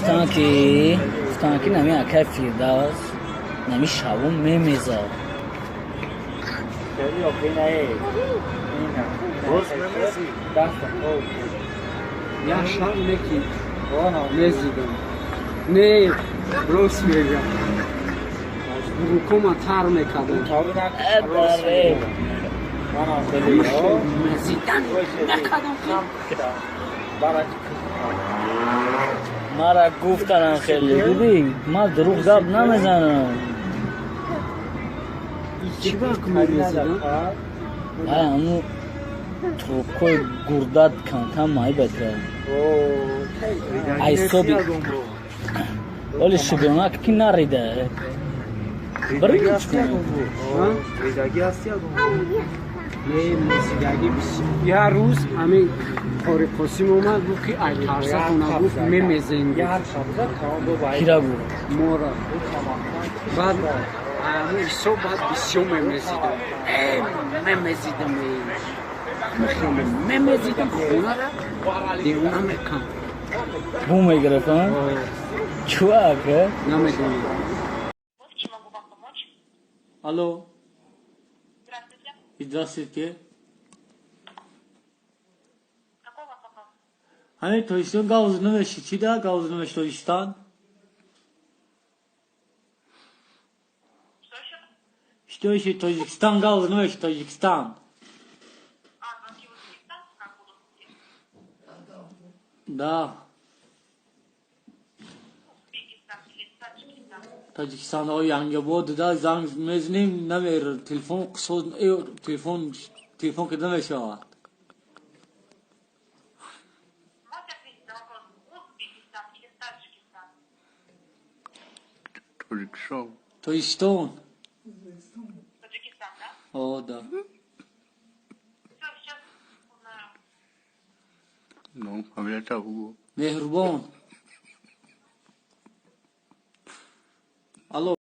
گفتن که نمی اکای فیرداز نمی شبون میمیزا خیلی اوکی نه روز ممیزی دستم یا شام نکی نزیدم نه روز میگم بروکوما تر میکردم ابره من خیلی مزیدن نکردم مرا گفتن خیلی دیدی من دروغ گپ نمیزنم چی باکم میزیدم؟ همون تروکوی گردت کانتم مای بکره ایسوبی ولی شگرنک کی نریده برگیش کنم ریدگی هستی یا یه موسیقی بسیم یه روز همین خوری قسیم اومد بود که ای ترسه کنه گفت میمیزین کیرا بود مورا بعد همین صبح بعد بسیار میمیزیدم میمیزیدم میمیزیدم خونه را دیونه میکن بو میگرفتم چوکه نمیدونم алло Здравствуйте. здравствуйте Какой у вас вопрос? همین تویستون گاوز نوشتی چی ده گاوز نوشت تویستان Что еще? что еще Таджикистан гауз нوشт Таджикистан Звонки в Узбекистан? Как будут? да Узбекистан или Таджикистан? Таджикистан ой янгабод да занг мезним намер телефон قصود телефон که نمیشود Можете ответить на вопрос Узбекистан или Таджикистан? تویستون Таджикистан, да? о да Все, сейчас узнаю. Ну, пам'ятаю Hugo. مهربان алло